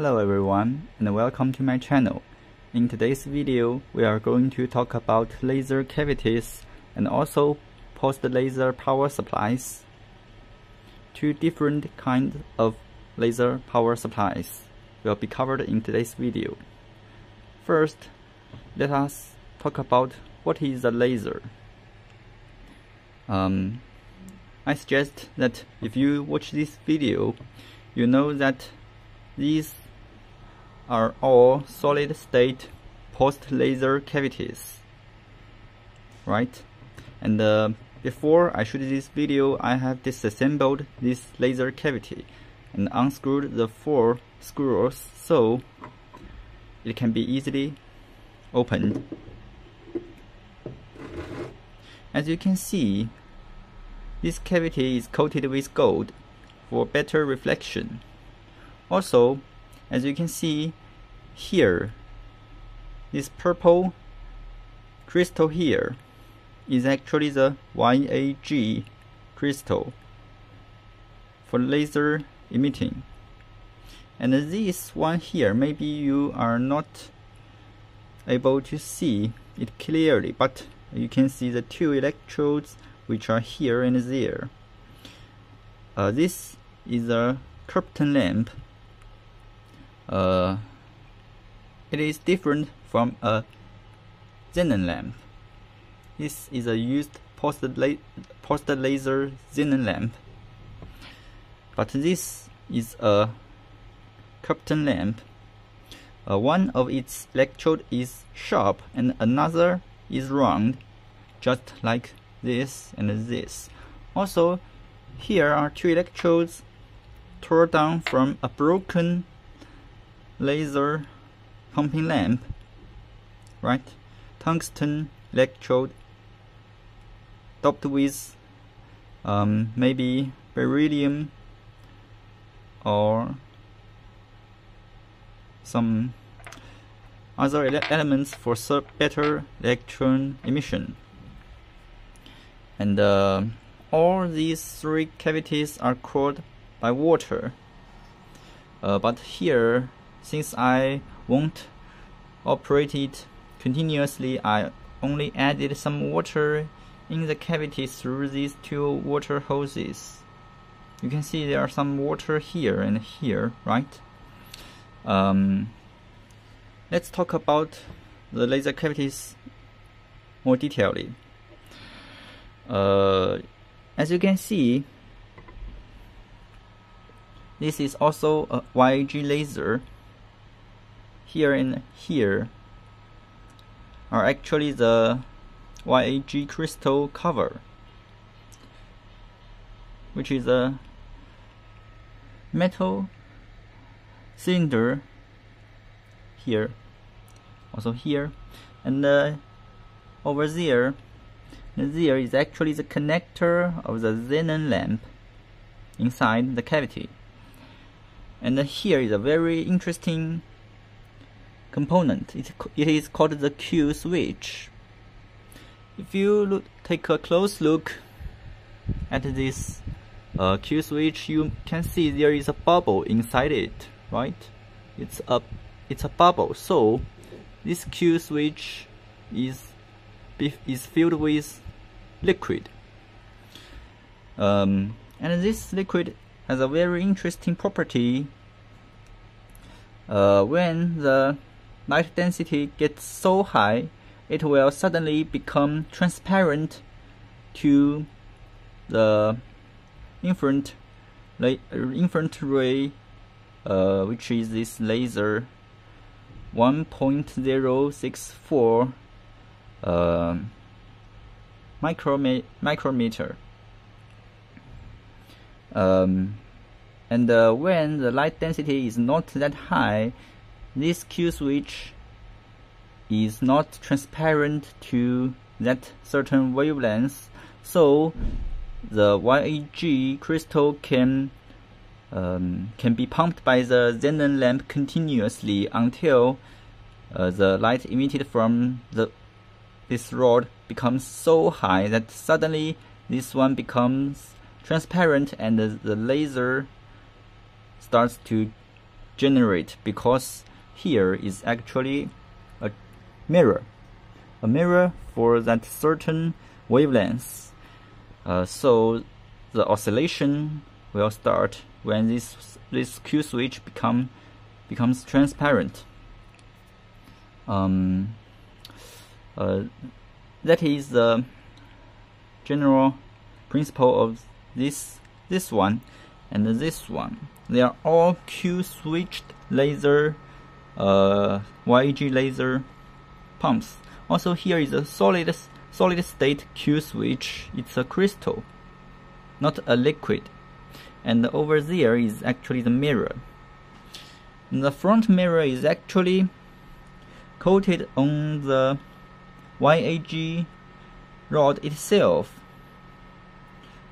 Hello everyone and welcome to my channel. In today's video, we are going to talk about laser cavities and also post-laser power supplies. Two different kinds of laser power supplies will be covered in today's video. First, let us talk about what is a laser. I suggest that if you watch this video, you know that these are all solid-state post-laser cavities, right? And before I shoot this video, I have disassembled this laser cavity and unscrewed the 4 screws so it can be easily opened. As you can see, this cavity is coated with gold for better reflection. Also, as you can see here, this purple crystal here is actually the YAG crystal for laser emitting. And this one here, maybe you are not able to see it clearly, but you can see the 2 electrodes which are here and there. This is a curtain lamp. It is different from a Xenon lamp. This is a used post-laser Xenon lamp. But this is a curtain lamp. One of its electrode is sharp and another is round, just like this and this. Also, here are 2 electrodes torn down from a broken laser pumping lamp, right? Tungsten electrode doped with maybe beryllium or some other elements for better electron emission. And all these 3 cavities are cooled by water. But here, since I won't operate it continuously, I only added some water in the cavity through these 2 water hoses. You can see there are some water here and here, right? Let's talk about the laser cavities more detailedly. As you can see, this is also a YAG laser. Here and here are actually the YAG crystal cover, which is a metal cylinder here, also here, and over there. There is actually the connector of the Xenon lamp inside the cavity. And here is a very interesting component. It is called the Q switch. If you take a close look at this Q switch, you can see there is a bubble inside it, right? It's a bubble. So this Q switch is filled with liquid. And this liquid has a very interesting property. When the light density gets so high, it will suddenly become transparent to the infrared ray, which is this laser 1.064 micrometer. And when the light density is not that high, this Q switch is not transparent to that certain wavelength, so the YAG crystal can be pumped by the Xenon lamp continuously until the light emitted from this rod becomes so high that suddenly this one becomes transparent and the laser starts to generate, because here is actually a mirror for that certain wavelength. So the oscillation will start when this Q switch becomes transparent. That is the general principle of this one and this one. They are all Q switched laser, YAG laser pumps. Also, here is a solid state Q switch. It's a crystal, not a liquid. And over there is actually the mirror. And the front mirror is actually coated on the YAG rod itself.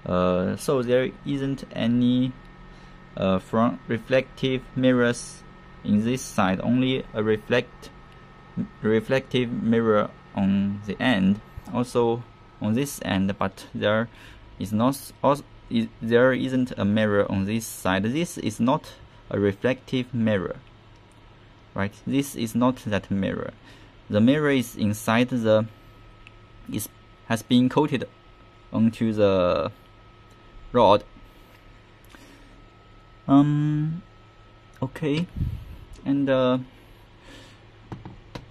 So there isn't any front reflective mirrors in this side, only a reflective mirror on the end, also on this end, but there isn't a mirror on this side. This is not a reflective mirror, right? This is not that mirror. The mirror is inside has been coated onto the rod. Okay, and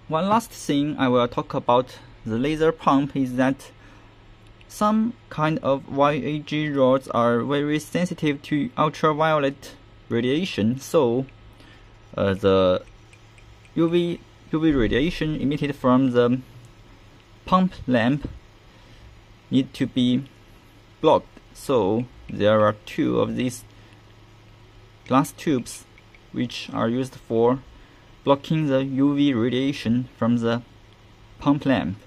one last thing I will talk about the laser pump is that some kind of YAG rods are very sensitive to ultraviolet radiation, so the UV radiation emitted from the pump lamp need to be blocked. So there are two of these glass tubes which are used for blocking the UV radiation from the pump lamp.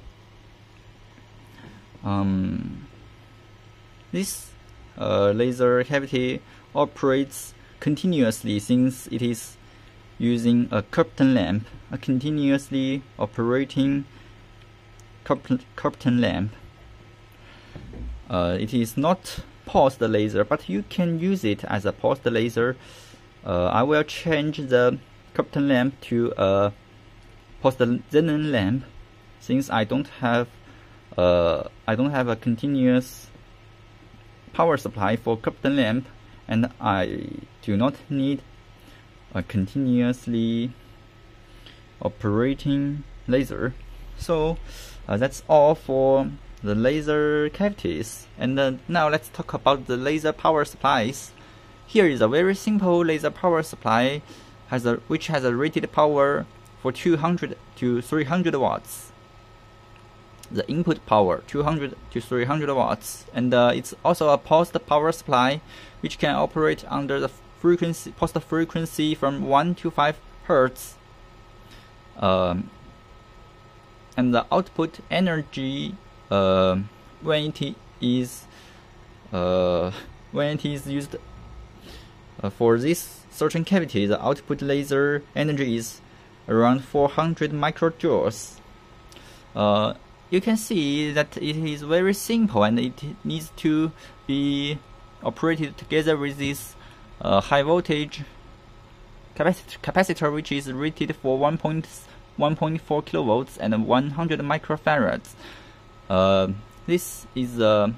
This laser cavity operates continuously since it is using a curtain lamp, a continuously operating curtain lamp. It is not pulsed laser, but you can use it as a pulsed laser. I will change the curtain lamp to a pulsed Xenon lamp, since I don't have a continuous power supply for curtain lamp, and I do not need a continuously operating laser. So that's all for the laser cavities. And now let's talk about the laser power supplies. Here is a very simple laser power supply which has a rated power for 200 to 300 watts. The input power 200 to 300 watts, and it's also a pulsed power supply which can operate under the pulsed frequency from 1 to 5 Hertz. And the output energy when it is used for this certain cavity, the output laser energy is around 400 microjoules. You can see that it is very simple, and it needs to be operated together with this high voltage capacitor, which is rated for 1.4 kilovolts and 100 microfarads. This is a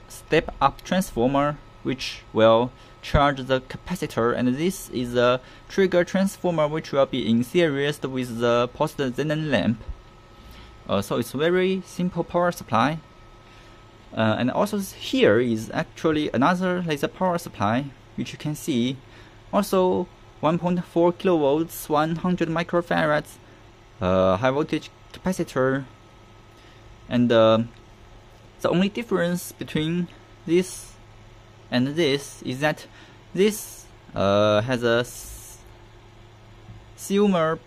step-up transformer which will charge the capacitor, and this is a trigger transformer which will be in series with the pulsed Xenon lamp. So it's very simple power supply. And also here is actually another laser power supply which you can see. Also 1.4 kilovolts, 100 microfarads, high voltage capacitor. And the only difference between this and this is that this has a silver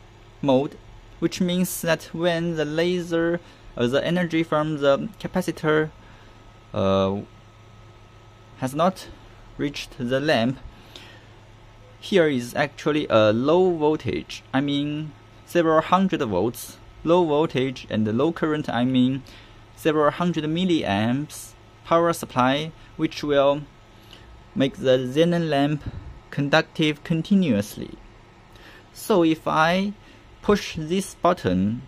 mode, which means that when the laser, the energy from the capacitor has not reached the lamp, here is actually a low voltage, I mean several hundred volts, low voltage, and low current, I mean several hundred milliamps power supply, which will make the Xenon lamp conductive continuously. So if I push this button,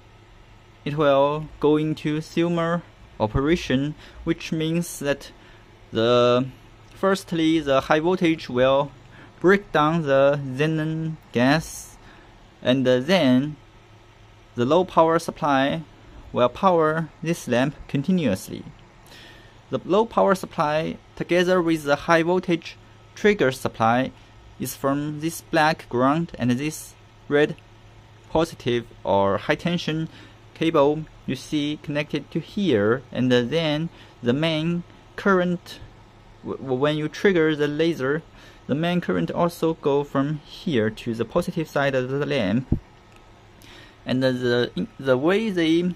it will go into Silmer operation, which means that firstly the high voltage will break down the xenon gas, and then the low power supply will power this lamp continuously. The low power supply together with the high voltage trigger supply is from this black ground and this red positive or high tension cable you see connected to here, and then the main current, when you trigger the laser, the main current also go from here to the positive side of the lamp. And the way they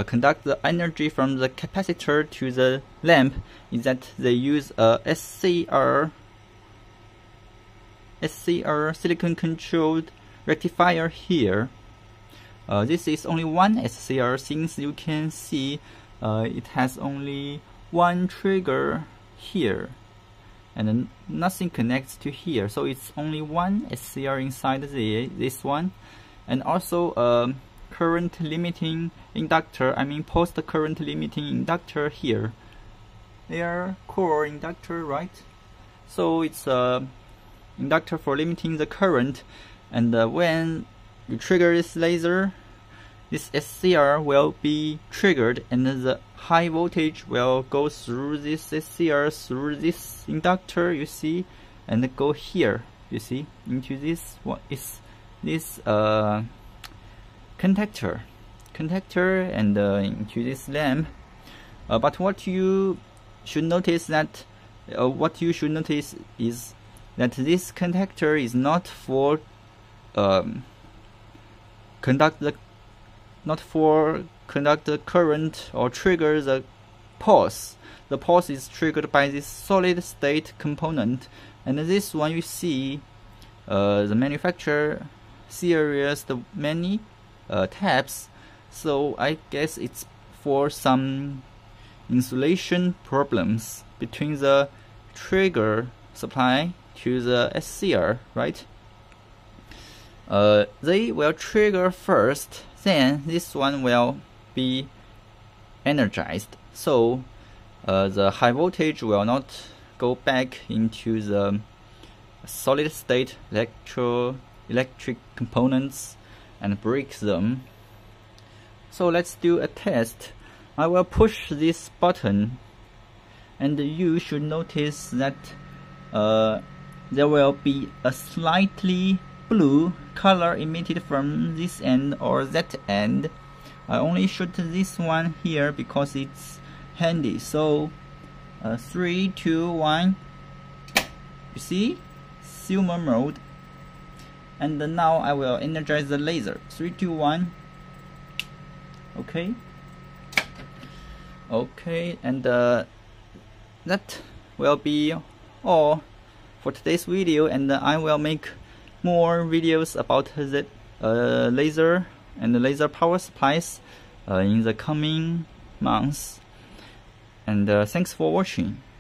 conduct the energy from the capacitor to the lamp is that they use a SCR silicon controlled rectifier here. This is only one SCR, since you can see it has only one trigger here and nothing connects to here, so it's only one SCR inside this one. And also a current limiting inductor, post current limiting inductor here. They are core inductor, right? So it's a inductor for limiting the current, and when you trigger this laser, this SCR will be triggered, and the high voltage will go through this SCR, through this inductor, you see, and go here, you see, into this, what is this contactor, and into this lamp. But what you should notice is that this contactor is not for conduct the current or trigger the pulse. The pulse is triggered by this solid state component, and this one you see the manufacturer series the many tabs, so I guess it's for some insulation problems between the trigger supply to the SCR, right? They will trigger first, then this one will be energized, so the high voltage will not go back into the solid state electric components and break them. So let's do a test. I will push this button, and you should notice that there will be a slightly blue color emitted from this end or that end. I only shoot this one here because it's handy. So 3, 2, 1, you see, Silmer mode. And now I will energize the laser. 3, 2, 1. Okay, and that will be all for today's video, and I will make more videos about the laser and the laser power supplies in the coming months. And thanks for watching.